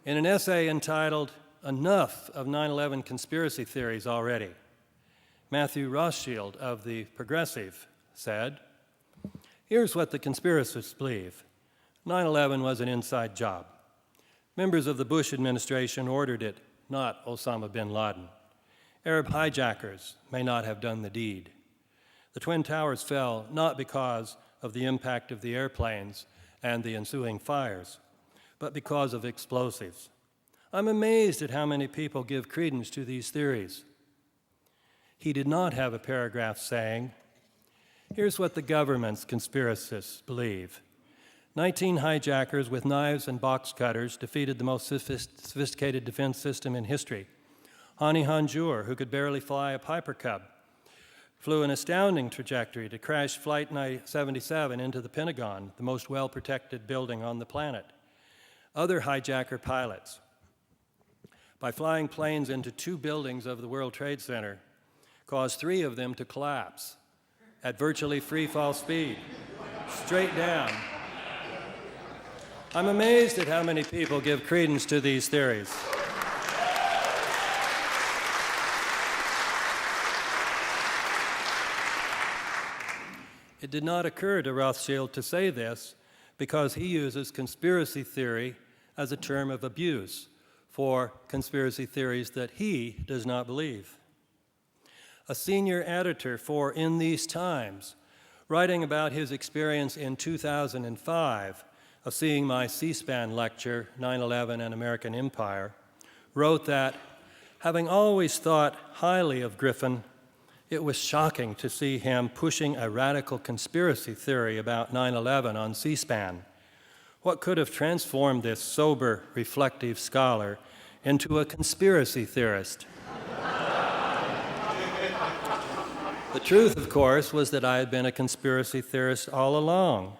In an essay entitled "Enough of 9/11 Conspiracy Theories Already," Matthew Rothschild of The Progressive said, "Here's what the conspiracists believe. 9/11 was an inside job. Members of the Bush administration ordered it, not Osama bin Laden. Arab hijackers may not have done the deed. The Twin Towers fell not because of the impact of the airplanes and the ensuing fires, but because of explosives. I'm amazed at how many people give credence to these theories." He did not have a paragraph saying, "Here's what the government's conspiracists believe. 19 hijackers with knives and box cutters defeated the most sophisticated defense system in history. Hani Hanjour, who could barely fly a Piper Cub, flew an astounding trajectory to crash Flight 77 into the Pentagon, the most well-protected building on the planet. Other hijacker pilots, by flying planes into 2 buildings of the World Trade Center, caused 3 of them to collapse at virtually free-fall speed, straight down. I'm amazed at how many people give credence to these theories. It did not occur to Rothschild to say this because he uses conspiracy theory as a term of abuse for conspiracy theories that he does not believe. A senior editor for In These Times, writing about his experience in 2005 of seeing my C-SPAN lecture, 9/11 and American Empire, wrote that, having always thought highly of Griffin, it was shocking to see him pushing a radical conspiracy theory about 9/11 on C-SPAN. What could have transformed this sober, reflective scholar into a conspiracy theorist? The truth, of course, was that I had been a conspiracy theorist all along,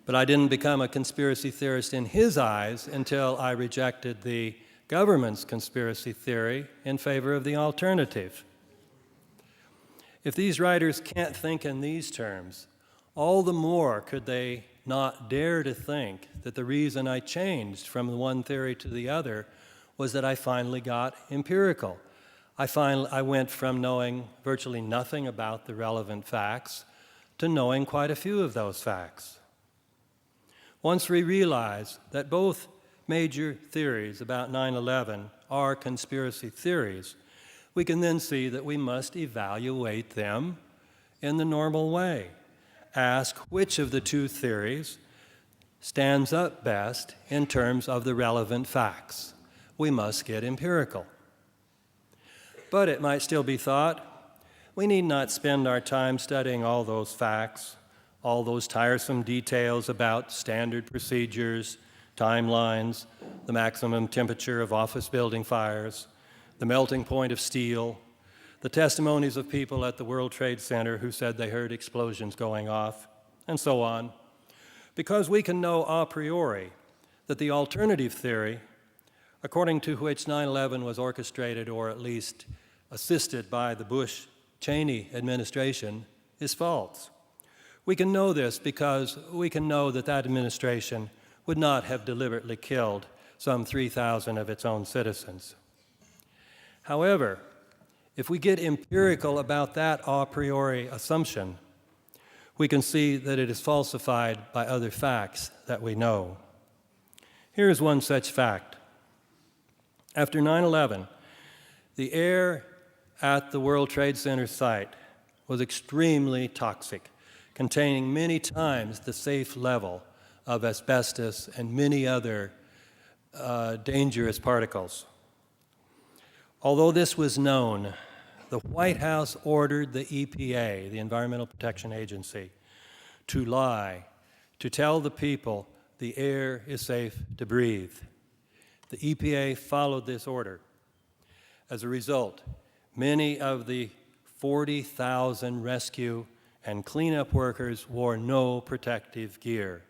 but I didn't become a conspiracy theorist in his eyes until I rejected the government's conspiracy theory in favor of the alternative. If these writers can't think in these terms, all the more could they not dare to think that the reason I changed from the one theory to the other was that I finally got empirical. I went from knowing virtually nothing about the relevant facts to knowing quite a few of those facts. Once we realize that both major theories about 9/11 are conspiracy theories, we can then see that we must evaluate them in the normal way. Ask which of the 2 theories stands up best in terms of the relevant facts. We must get empirical. But it might still be thought, we need not spend our time studying all those facts, all those tiresome details about standard procedures, timelines, the maximum temperature of office building fires, the melting point of steel, the testimonies of people at the World Trade Center who said they heard explosions going off, and so on, because we can know a priori that the alternative theory, according to which 9/11 was orchestrated or at least assisted by the Bush-Cheney administration, is false. We can know this because we can know that that administration would not have deliberately killed some 3,000 of its own citizens. However, if we get empirical about that a priori assumption, we can see that it is falsified by other facts that we know. Here is one such fact. After 9/11, the air at the World Trade Center site was extremely toxic, containing many times the safe level of asbestos and many other dangerous particles. Although this was known, the White House ordered the EPA, the Environmental Protection Agency, to lie, to tell the people the air is safe to breathe. The EPA followed this order. As a result, many of the 40,000 rescue and cleanup workers wore no protective gear.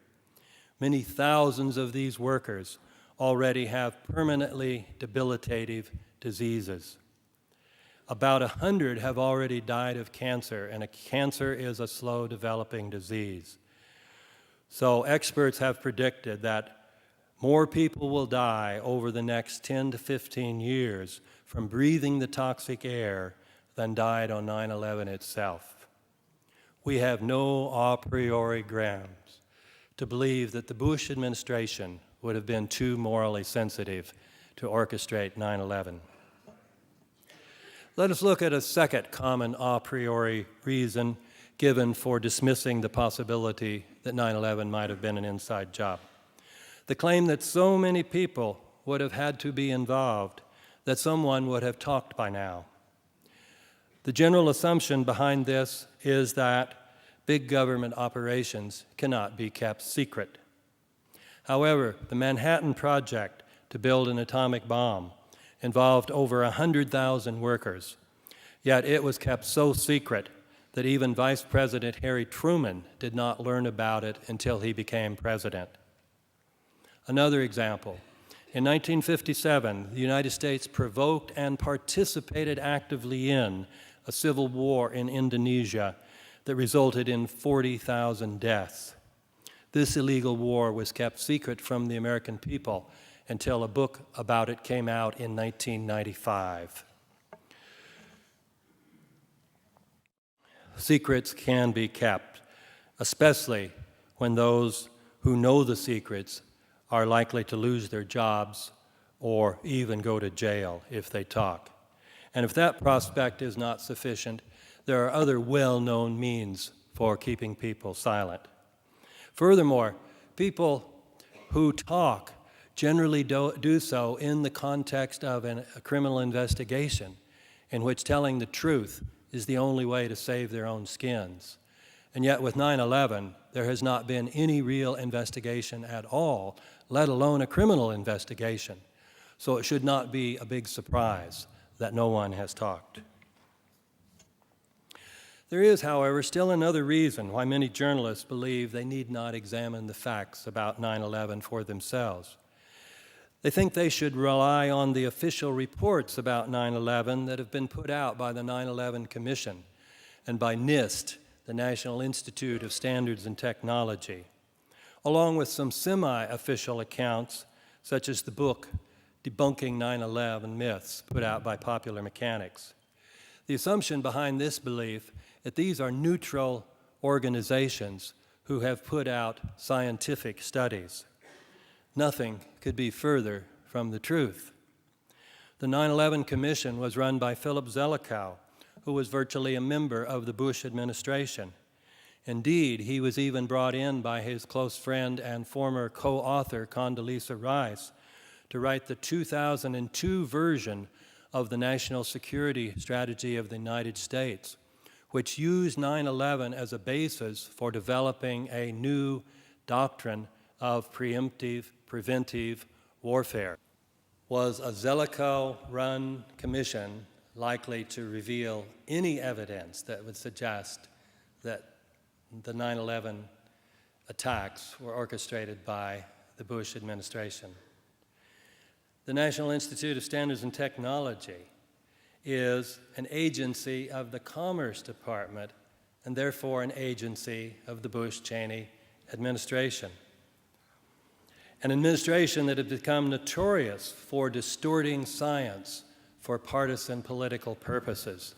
Many thousands of these workers already have permanently debilitative diseases. About 100 have already died of cancer, and cancer is a slow-developing disease. So experts have predicted that more people will die over the next 10 to 15 years from breathing the toxic air than died on 9/11 itself. We have no a priori grounds to believe that the Bush administration would have been too morally sensitive to orchestrate 9/11. Let us look at a second common a priori reason given for dismissing the possibility that 9/11 might have been an inside job. The claim that so many people would have had to be involved that someone would have talked by now. The general assumption behind this is that big government operations cannot be kept secret. However, the Manhattan Project to build an atomic bomb involved over 100,000 workers, yet it was kept so secret that even Vice President Harry Truman did not learn about it until he became president. Another example, in 1957, the United States provoked and participated actively in a civil war in Indonesia that resulted in 40,000 deaths. This illegal war was kept secret from the American people until a book about it came out in 1995. Secrets can be kept, especially when those who know the secrets are likely to lose their jobs or even go to jail if they talk. And if that prospect is not sufficient, there are other well-known means for keeping people silent. Furthermore, people who talk generally do so in the context of a criminal investigation in which telling the truth is the only way to save their own skins. And yet with 9/11, there has not been any real investigation at all, let alone a criminal investigation. So it should not be a big surprise that no one has talked. There is, however, still another reason why many journalists believe they need not examine the facts about 9/11 for themselves. They think they should rely on the official reports about 9/11 that have been put out by the 9/11 Commission and by NIST, the National Institute of Standards and Technology, along with some semi-official accounts, such as the book Debunking 9/11 Myths, put out by Popular Mechanics. The assumption behind this belief that these are neutral organizations who have put out scientific studies. Nothing could be further from the truth. The 9/11 Commission was run by Philip Zelikow, who was virtually a member of the Bush administration. Indeed, he was even brought in by his close friend and former co-author Condoleezza Rice to write the 2002 version of the National Security Strategy of the United States, which used 9/11 as a basis for developing a new doctrine of preventive warfare. Was a Zelikow-run commission likely to reveal any evidence that would suggest that the 9/11 attacks were orchestrated by the Bush administration? The National Institute of Standards and Technology is an agency of the Commerce Department and therefore an agency of the Bush-Cheney administration. An administration that had become notorious for distorting science for partisan political purposes.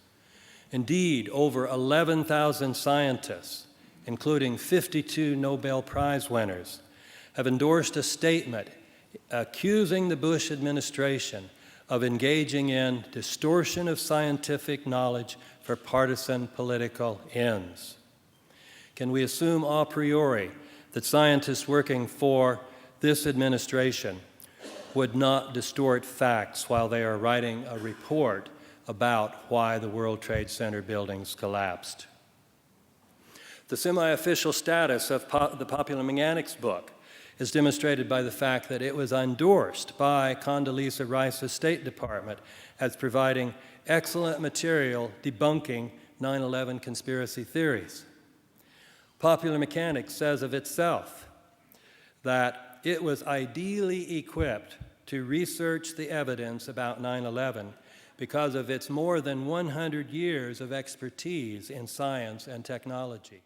Indeed, over 11,000 scientists, including 52 Nobel Prize winners, have endorsed a statement accusing the Bush administration of engaging in distortion of scientific knowledge for partisan political ends. Can we assume a priori that scientists working for this administration would not distort facts while they are writing a report about why the World Trade Center buildings collapsed? The semi-official status of the Popular Mechanics book is demonstrated by the fact that it was endorsed by Condoleezza Rice's State Department as providing excellent material debunking 9/11 conspiracy theories. Popular Mechanics says of itself that it was ideally equipped to research the evidence about 9/11 because of its more than 100 years of expertise in science and technology.